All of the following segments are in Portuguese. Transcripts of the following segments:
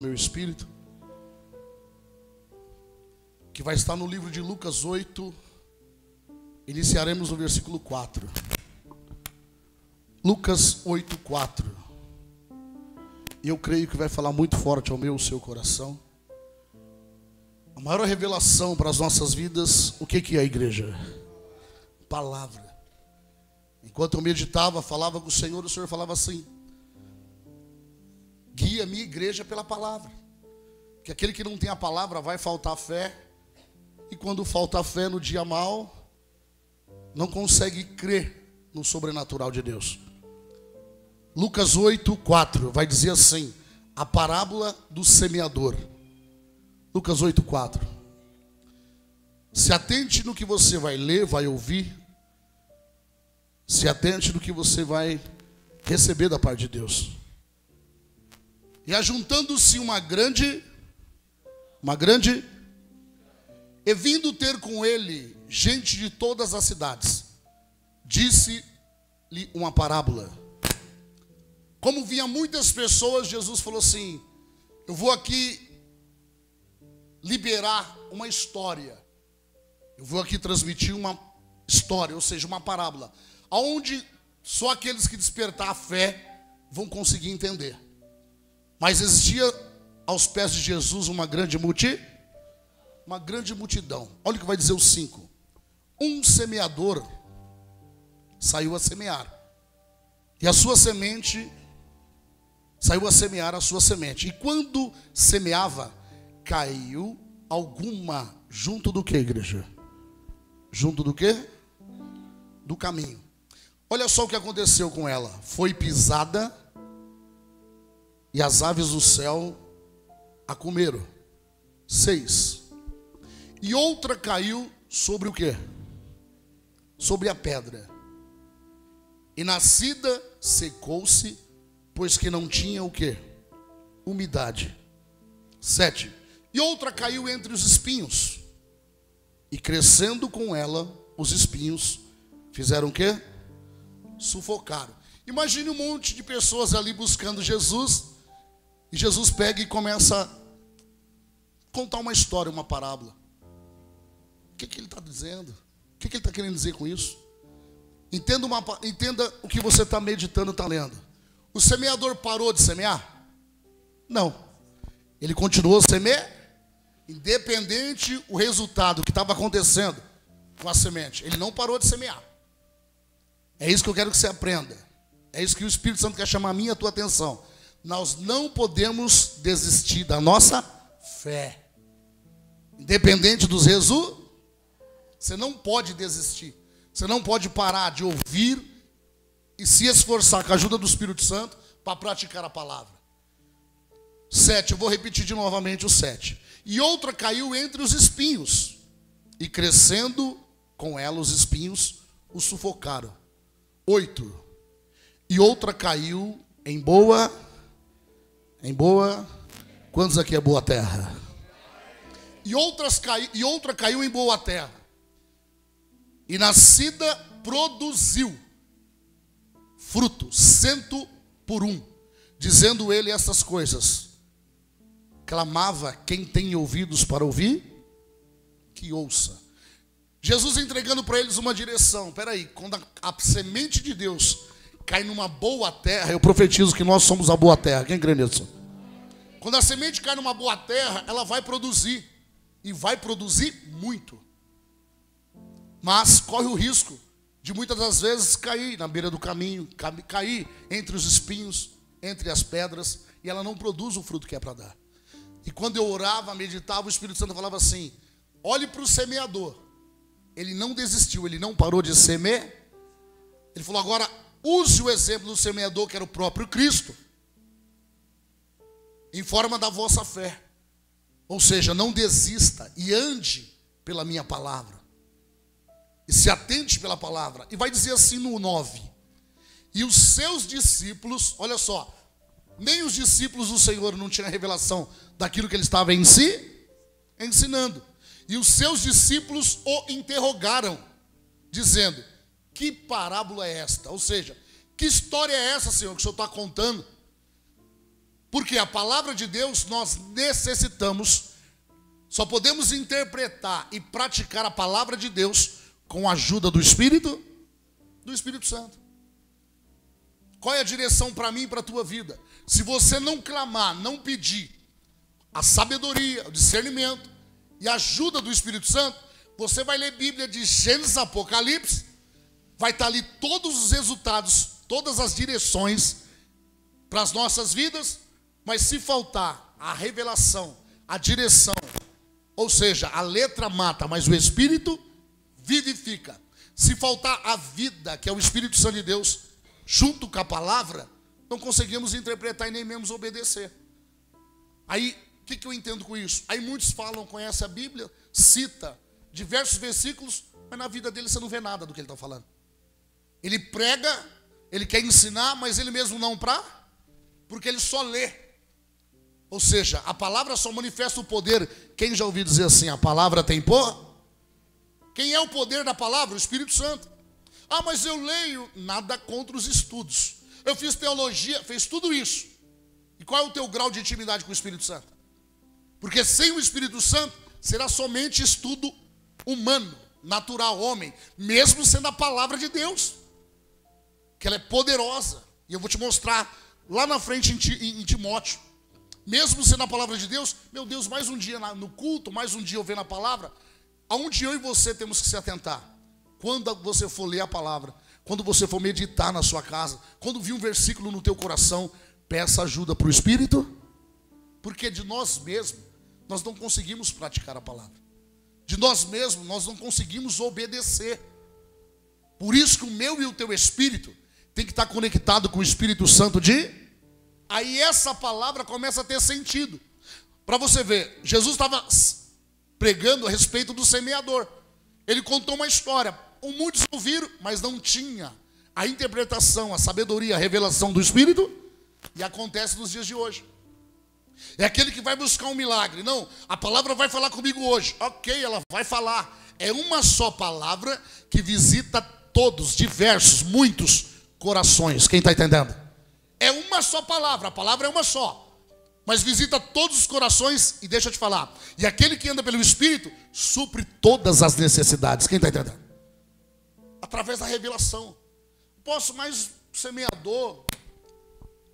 Meu espírito, que vai estar no livro de Lucas 8, iniciaremos no versículo 4. Lucas 8, 4. E eu creio que vai falar muito forte ao meu e ao seu coração. A maior revelação para as nossas vidas, o que é a igreja? Palavra. Enquanto eu meditava, falava com o Senhor falava assim: guia a minha igreja pela palavra. Que aquele que não tem a palavra vai faltar fé. E quando falta fé no dia mau, não consegue crer no sobrenatural de Deus. Lucas 8, 4 vai dizer assim: a parábola do semeador. Lucas 8, 4. Se atente no que você vai ler, vai ouvir. Se atente no que você vai receber da parte de Deus. E ajuntando-se uma grande, e vindo ter com ele gente de todas as cidades, disse-lhe uma parábola. Como vinha muitas pessoas, Jesus falou assim: eu vou aqui liberar uma história. Eu vou aqui transmitir uma história, ou seja, uma parábola, aonde só aqueles que despertar a fé vão conseguir entender. Mas existia aos pés de Jesus uma grande multidão. Olha o que vai dizer o 5. Um semeador saiu a semear. E a sua semente saiu a semear a sua semente. E quando semeava, caiu alguma junto do que, igreja? Junto do que? Do caminho. Olha só o que aconteceu com ela. Foi pisada e as aves do céu a comeram. 6. E outra caiu sobre o quê? Sobre a pedra. E nascida secou-se, pois que não tinha o quê? Umidade. 7. E outra caiu entre os espinhos. E crescendo com ela, os espinhos fizeram o quê? Sufocaram. Imagine um monte de pessoas ali buscando Jesus. E Jesus pega e começa a contar uma história, uma parábola. O que ele está dizendo? O que ele está querendo dizer com isso? Entenda o que você está meditando, está lendo. O semeador parou de semear? Não. Ele continuou a semear, independente o resultado que estava acontecendo com a semente. Ele não parou de semear. É isso que eu quero que você aprenda. É isso que o Espírito Santo quer chamar a minha e a tua atenção. Nós não podemos desistir da nossa fé. Independente dos resultados, você não pode desistir. Você não pode parar de ouvir e se esforçar com a ajuda do Espírito Santo para praticar a palavra. 7, eu vou repetir de novamente o 7. E outra caiu entre os espinhos, e crescendo com ela os espinhos o sufocaram. 8. E outra caiu em boa. Quantos aqui é boa terra? E outra caiu em boa terra. E nascida produziu fruto 100 por 1. Dizendo ele essas coisas, clamava: quem tem ouvidos para ouvir, que ouça. Jesus entregando para eles uma direção. Espera aí, quando a semente de Deus cai numa boa terra, eu profetizo que nós somos a boa terra. Quem crê nisso? Quando a semente cai numa boa terra, ela vai produzir. E vai produzir muito. Mas corre o risco de muitas das vezes cair na beira do caminho, cair entre os espinhos, entre as pedras, e ela não produz o fruto que é para dar. E quando eu orava, meditava, o Espírito Santo falava assim: olhe para o semeador. Ele não desistiu, ele não parou de semear. Ele falou: agora use o exemplo do semeador, que era o próprio Cristo, em forma da vossa fé. Ou seja, não desista e ande pela minha palavra. E se atente pela palavra. E vai dizer assim no 9. E os seus discípulos, olha só, nem os discípulos do Senhor não tinham revelação daquilo que ele estava ensinando. E os seus discípulos o interrogaram, dizendo: que parábola é esta? Ou seja, que história é essa, Senhor, que o Senhor está contando? Porque a palavra de Deus nós necessitamos, só podemos interpretar e praticar a palavra de Deus com a ajuda do Espírito Santo. Qual é a direção para mim e para a tua vida? Se você não clamar, não pedir a sabedoria, o discernimento e a ajuda do Espírito Santo, você vai ler Bíblia de Gênesis a Apocalipse, vai estar ali todos os resultados, todas as direções para as nossas vidas, mas se faltar a revelação, a direção, ou seja, a letra mata, mas o Espírito vivifica. Se faltar a vida, que é o Espírito Santo de Deus, junto com a palavra, não conseguimos interpretar e nem mesmo obedecer. Aí, o que eu entendo com isso? Aí muitos falam, conhecem a Bíblia, cita diversos versículos, mas na vida dele você não vê nada do que ele está falando. Ele prega, ele quer ensinar, mas ele mesmo não porque ele só lê. Ou seja, a palavra só manifesta o poder. Quem já ouviu dizer assim, a palavra tem poder? Quem é o poder da palavra? O Espírito Santo. Ah, mas eu leio, nada contra os estudos. Eu fiz teologia, fez tudo isso. E qual é o teu grau de intimidade com o Espírito Santo? Porque sem o Espírito Santo, será somente estudo humano, natural, homem, mesmo sendo a palavra de Deus, que ela é poderosa. E eu vou te mostrar lá na frente em Timóteo. Mesmo sendo a palavra de Deus, meu Deus, mais um dia no culto, mais um dia eu vendo a palavra, aonde eu e você temos que se atentar? Quando você for ler a palavra, quando você for meditar na sua casa, quando vir um versículo no teu coração, peça ajuda para o Espírito, porque de nós mesmos, nós não conseguimos praticar a palavra. De nós mesmos, nós não conseguimos obedecer. Por isso que o meu e o teu espírito tem que estar conectado com o Espírito Santo Aí essa palavra começa a ter sentido. Para você ver, Jesus estava pregando a respeito do semeador. Ele contou uma história. Muitos ouviram, mas não tinha a interpretação, a sabedoria, a revelação do Espírito. E acontece nos dias de hoje. É aquele que vai buscar um milagre. Não, a palavra vai falar comigo hoje. Ok, ela vai falar. É uma só palavra que visita todos, diversos, muitos corações. Quem está entendendo? É uma só palavra, a palavra é uma só. Mas visita todos os corações e deixa eu te falar. E aquele que anda pelo Espírito supre todas as necessidades. Quem está entendendo? Através da revelação. Posso mais semeador.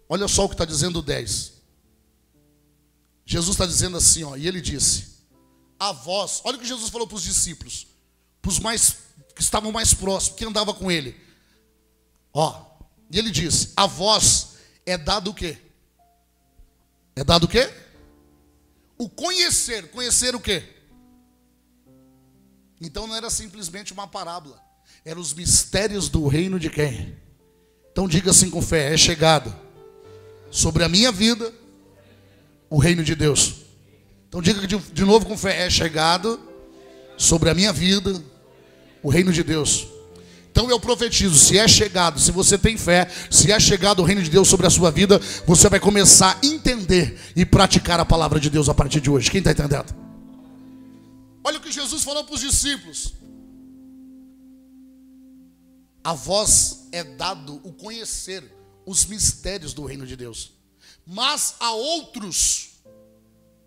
Olha só o que está dizendo o 10. Jesus está dizendo assim, ó, e ele disse: a vós, olha o que Jesus falou para os discípulos, para os mais que estavam mais próximos, que andavam com ele. Ó, e ele disse: a vós é dado o quê? É dado o quê? O conhecer. Conhecer o quê? Então não era simplesmente uma parábola. Eram os mistérios do reino de quem? Então diga assim com fé: é chegado sobre a minha vida o reino de Deus. Então diga de novo com fé: é chegado sobre a minha vida o reino de Deus. Então eu profetizo, se é chegado, se você tem fé, se é chegado o reino de Deus sobre a sua vida, você vai começar a entender e praticar a palavra de Deus a partir de hoje. Quem está entendendo? Olha o que Jesus falou para os discípulos: a vós é dado o conhecer os mistérios do reino de Deus, mas a outros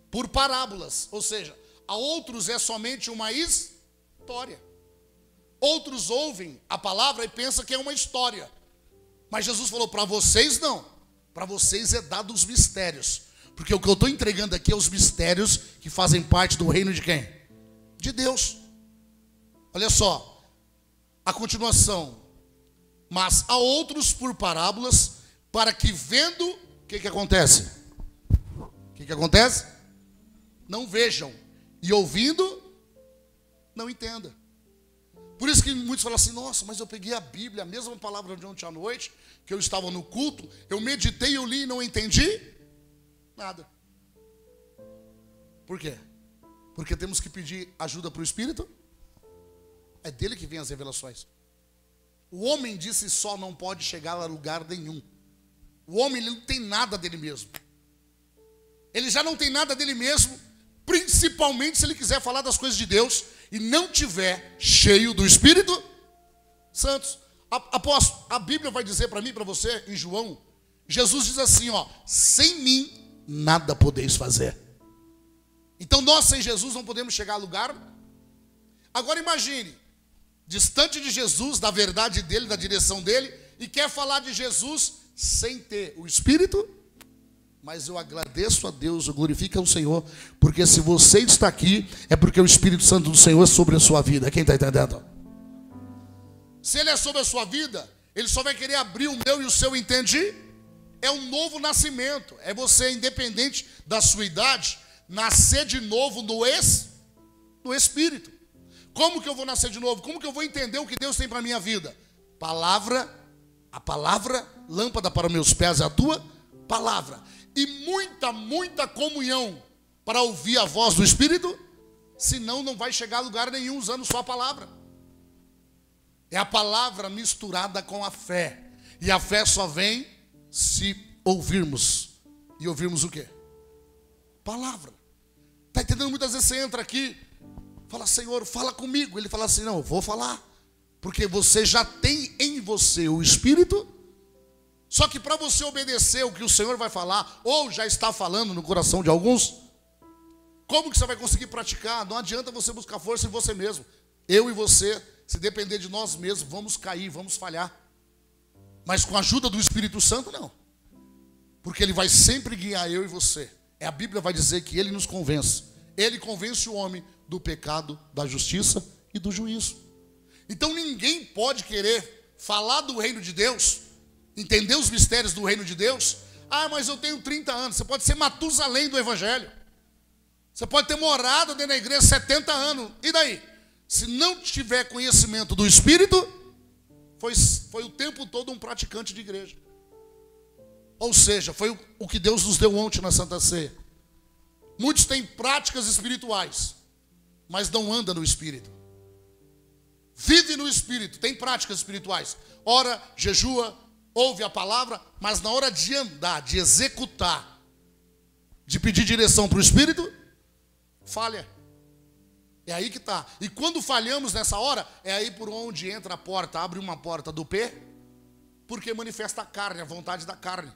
por parábolas. Ou seja, a outros é somente uma história. Outros ouvem a palavra e pensam que é uma história. Mas Jesus falou: para vocês não. Para vocês é dado os mistérios. Porque o que eu estou entregando aqui é os mistérios que fazem parte do reino de quem? De Deus. Olha só, a continuação: mas a outros por parábolas, para que vendo, o que acontece? O que acontece? Não vejam, e ouvindo, não entendam. Por isso que muitos falam assim: nossa, mas eu peguei a Bíblia, a mesma palavra de ontem à noite, que eu estava no culto, eu meditei, eu li e não entendi nada. Por quê? Porque temos que pedir ajuda para o Espírito. É dele que vem as revelações. O homem de si só não pode chegar a lugar nenhum. O homem ele não tem nada dele mesmo. Ele já não tem nada dele mesmo, principalmente se ele quiser falar das coisas de Deus e não tiver cheio do Espírito Santo. Apóstolo, a Bíblia vai dizer para mim e para você, em João, Jesus diz assim, ó: sem mim nada podeis fazer. Então nós sem Jesus não podemos chegar a lugar. Agora imagine, distante de Jesus, da verdade dele, da direção dele, e quer falar de Jesus sem ter o Espírito. Mas eu agradeço a Deus, eu glorifico ao Senhor, porque se você está aqui, é porque o Espírito Santo do Senhor é sobre a sua vida. Quem está entendendo? Se Ele é sobre a sua vida, Ele só vai querer abrir o meu e o seu entende. É um novo nascimento. É você, independente da sua idade, nascer de novo no Espírito. Como que eu vou nascer de novo? Como que eu vou entender o que Deus tem para a minha vida? A palavra, lâmpada para meus pés é a tua palavra. E muita comunhão para ouvir a voz do Espírito, senão não vai chegar a lugar nenhum usando só a palavra. É a palavra misturada com a fé. E a fé só vem se ouvirmos. E ouvirmos o quê? Palavra. Está entendendo? Muitas vezes você entra aqui, fala, Senhor, fala comigo. Ele fala assim, não, eu vou falar. Porque você já tem em você o Espírito. Só que para você obedecer o que o Senhor vai falar, ou já está falando no coração de alguns, como que você vai conseguir praticar? Não adianta você buscar força em você mesmo. Eu e você, se depender de nós mesmos, vamos cair, vamos falhar. Mas com a ajuda do Espírito Santo, não. Porque Ele vai sempre guiar eu e você. A Bíblia vai dizer que Ele nos convence. Ele convence o homem do pecado, da justiça e do juízo. Então ninguém pode querer falar do reino de Deus, entender os mistérios do reino de Deus. Ah, mas eu tenho 30 anos. Você pode ser Matusalém do Evangelho. Você pode ter morado dentro da igreja 70 anos. E daí? Se não tiver conhecimento do Espírito, foi o tempo todo um praticante de igreja. Ou seja, foi o que Deus nos deu ontem na Santa Ceia. Muitos têm práticas espirituais, mas não andam no Espírito. Vive no Espírito, tem práticas espirituais. Ora, jejua, ouve a palavra, mas na hora de andar, de executar, de pedir direção para o Espírito, falha. É aí que está. E quando falhamos nessa hora, é aí por onde entra a porta, abre uma porta do pé, porque manifesta a carne, a vontade da carne.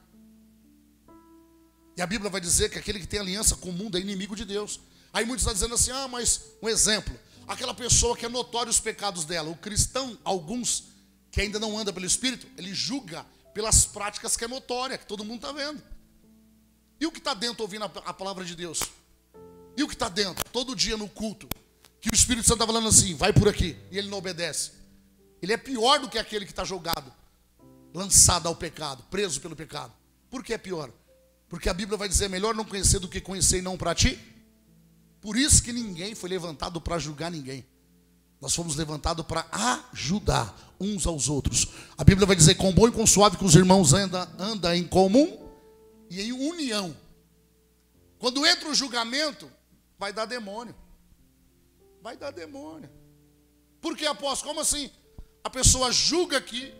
E a Bíblia vai dizer que aquele que tem aliança com o mundo é inimigo de Deus. Aí muitos estão dizendo assim, mas um exemplo, aquela pessoa que é notório os pecados dela, o cristão, alguns que ainda não anda pelo Espírito, ele julga pelas práticas que é notória, que todo mundo está vendo. E o que está dentro ouvindo a palavra de Deus? E o que está dentro, todo dia no culto, que o Espírito Santo está falando assim, vai por aqui, e ele não obedece. Ele é pior do que aquele que está jogado, lançado ao pecado, preso pelo pecado. Por que é pior? Porque a Bíblia vai dizer, melhor não conhecer do que conhecer e não praticar. Por isso que ninguém foi levantado para julgar ninguém. Nós fomos levantados para ajudar uns aos outros. A Bíblia vai dizer, com bom e com suave que os irmãos andam em comum e em união. Quando entra o julgamento, vai dar demônio. Vai dar demônio. Por que, apóstolo? Como assim? A pessoa julga aqui,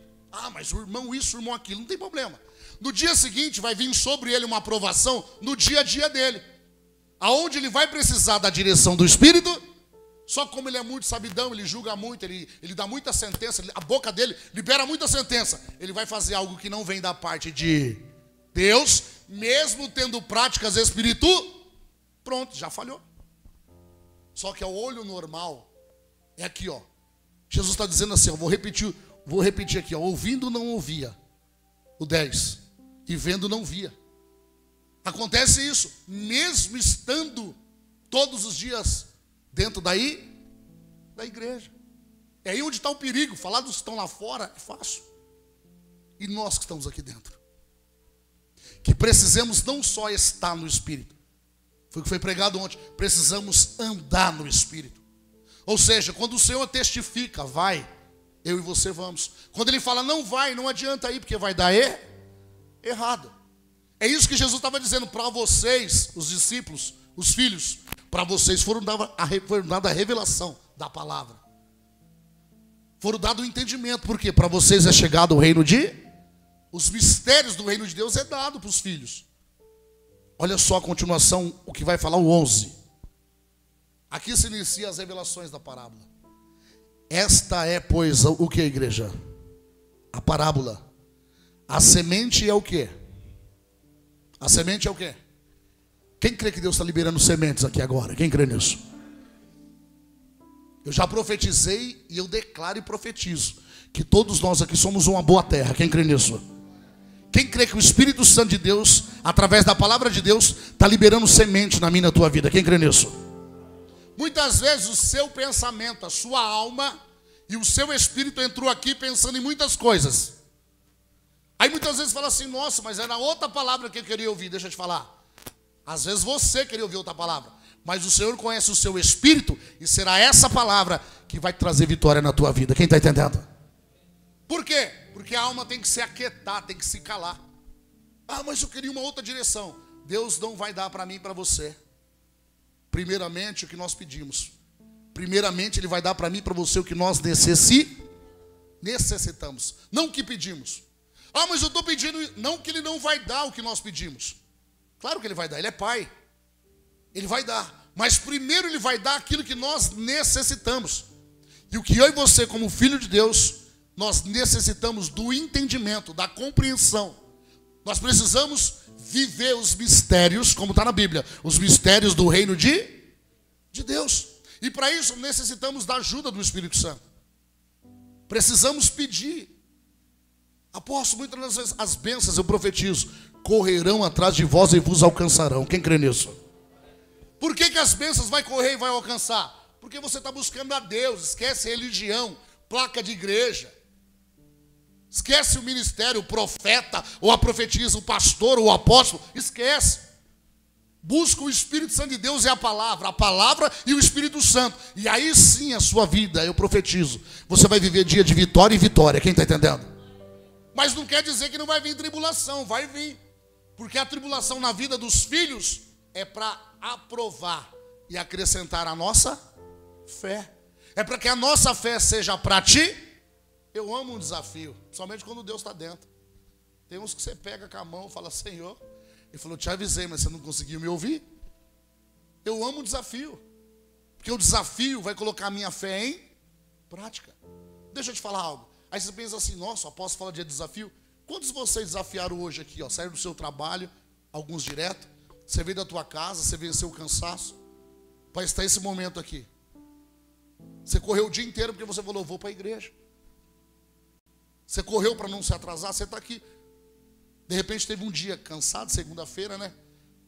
mas o irmão isso, o irmão aquilo, não tem problema. No dia seguinte vai vir sobre ele uma aprovação no dia a dia dele. Aonde ele vai precisar da direção do Espírito, só como ele é muito sabidão, ele julga muito, ele dá muita sentença, a boca dele libera muita sentença. Ele vai fazer algo que não vem da parte de Deus, mesmo tendo práticas espirituais, pronto, já falhou. Só que ao olho normal, é aqui, ó. Jesus está dizendo assim, vou repetir aqui, ó. Ouvindo não ouvia, o 10, e vendo não via. Acontece isso, mesmo estando todos os dias dentro da igreja. É aí onde está o perigo. Falar dos que estão lá fora é fácil. E nós que estamos aqui dentro, que precisamos não só estar no Espírito, foi o que foi pregado ontem, precisamos andar no Espírito. Ou seja, quando o Senhor testifica, vai, eu e você vamos. Quando Ele fala, não vai, não adianta ir, porque vai dar errado. É isso que Jesus estava dizendo para vocês, os discípulos, os filhos. Para vocês foram dada a revelação da palavra. Foram dado o entendimento. Por quê? Para vocês é chegado o reino os mistérios do reino de Deus é dado para os filhos. Olha só a continuação, o que vai falar o 11. Aqui se inicia as revelações da parábola. Esta é, pois, o que, igreja? A parábola. A semente é o quê? A semente é o quê? Quem crê que Deus está liberando sementes aqui agora? Quem crê nisso? Eu já profetizei e eu declaro e profetizo que todos nós aqui somos uma boa terra. Quem crê nisso? Quem crê que o Espírito Santo de Deus, através da palavra de Deus, está liberando semente na minha e na tua vida? Quem crê nisso? Muitas vezes o seu pensamento, a sua alma e o seu espírito entrou aqui pensando em muitas coisas. Aí muitas vezes fala assim, nossa, mas era outra palavra que eu queria ouvir. Deixa eu te falar. Às vezes você queria ouvir outra palavra, mas o Senhor conhece o seu espírito e será essa palavra que vai trazer vitória na tua vida. Quem está entendendo? Por quê? Porque a alma tem que se aquietar, tem que se calar. Ah, mas eu queria uma outra direção. Deus não vai dar para mim e para você. Primeiramente o que nós pedimos. Primeiramente Ele vai dar para mim e para você o que nós necessitamos. Não o que pedimos. Ah, mas eu estou pedindo. Não que Ele não vai dar o que nós pedimos. Claro que Ele vai dar, Ele é Pai. Ele vai dar. Mas primeiro Ele vai dar aquilo que nós necessitamos. E o que eu e você, como filho de Deus, nós necessitamos do entendimento, da compreensão. Nós precisamos viver os mistérios, como está na Bíblia, os mistérios do reino de Deus. E para isso necessitamos da ajuda do Espírito Santo. Precisamos pedir. Apóstolo, muitas vezes as bênçãos, eu profetizo, correrão atrás de vós e vos alcançarão. Quem crê nisso? Por que as bênçãos vai correr e vai alcançar? Porque você está buscando a Deus. Esquece religião, placa de igreja. Esquece o ministério, o profeta, ou a profetisa, o pastor, ou o apóstolo. Esquece. Busca o Espírito Santo de Deus e a palavra e o Espírito Santo. E aí sim a sua vida, eu profetizo, você vai viver dia de vitória e vitória. Quem está entendendo? Mas não quer dizer que não vai vir tribulação. Vai vir. Porque a tribulação na vida dos filhos é para aprovar e acrescentar a nossa fé. É para que a nossa fé seja para ti. Eu amo um desafio, somente quando Deus está dentro. Tem uns que você pega com a mão e fala, Senhor, Ele falou, te avisei, mas você não conseguiu me ouvir. Eu amo o desafio, porque o desafio vai colocar a minha fé em prática. Deixa eu te falar algo. Aí você pensa assim, nossa, o apóstolo fala de desafio. Quantos de vocês desafiaram hoje aqui, ó? Saíram do seu trabalho, alguns direto. Você veio da tua casa, você venceu o cansaço para estar esse momento aqui. Você correu o dia inteiro porque você falou, vou para a igreja. Você correu para não se atrasar, você está aqui. De repente teve um dia cansado, segunda-feira, né?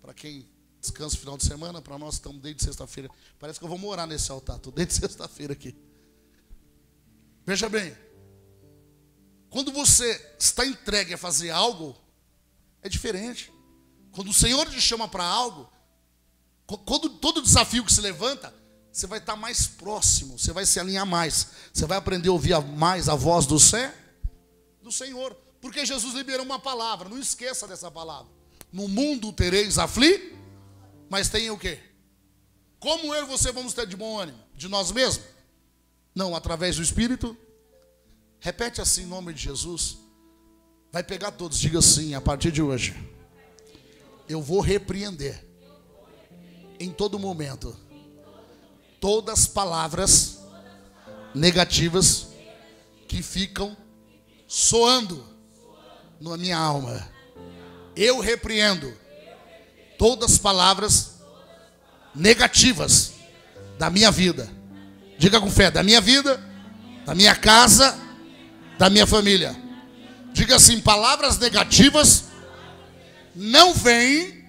Para quem descansa no final de semana, para nós estamos desde sexta-feira. Parece que eu vou morar nesse altar, estou desde sexta-feira aqui. Veja bem, quando você está entregue a fazer algo, é diferente. Quando o Senhor te chama para algo, quando todo desafio que se levanta, você vai estar mais próximo, você vai se alinhar mais, você vai aprender a ouvir mais a voz do Senhor, porque Jesus liberou uma palavra, não esqueça dessa palavra. No mundo tereis aflição, mas tem o quê? Como eu e você vamos ter de bom ânimo? De nós mesmos? Não, através do Espírito. Repete assim em nome de Jesus. Vai pegar todos, diga assim, a partir de hoje, eu vou repreender em todo momento todas as palavras negativas que ficam soando na minha alma. Eu repreendo todas as palavras negativas da minha vida. Diga com fé, da minha vida, da minha casa, da minha família. Diga assim, palavras negativas não vêm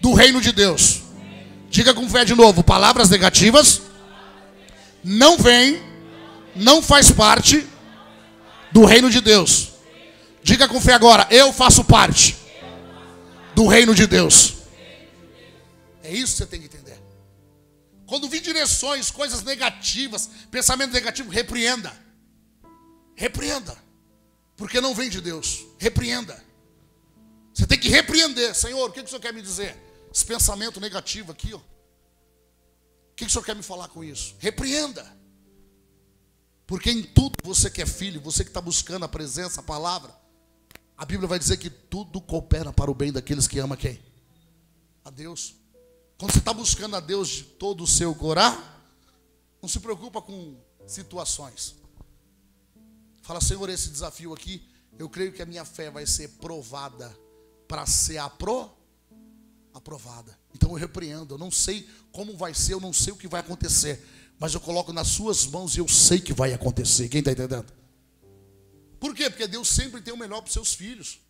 do reino de Deus. Diga com fé de novo, palavras negativas não vêm, não faz parte do reino de Deus. Diga com fé agora, eu faço parte do reino de Deus. É isso que você tem que entender. Quando vir direções, coisas negativas, pensamento negativo, repreenda. Repreenda. Porque não vem de Deus. Repreenda. Você tem que repreender. Senhor, o que o Senhor quer me dizer? Esse pensamento negativo aqui, ó. O que o Senhor quer me falar com isso? Repreenda. Porque em tudo você que é filho, você que está buscando a presença, a palavra, a Bíblia vai dizer que tudo coopera para o bem daqueles que amam quem? A Deus. Quando você está buscando a Deus de todo o seu coração, não se preocupa com situações. Fala, Senhor, esse desafio aqui, eu creio que a minha fé vai ser provada para ser aprovada. aprovada. Então eu repreendo. Eu não sei como vai ser, eu não sei o que vai acontecer, mas eu coloco nas suas mãos e eu sei que vai acontecer. Quem está entendendo? Por quê? Porque Deus sempre tem o melhor para os seus filhos.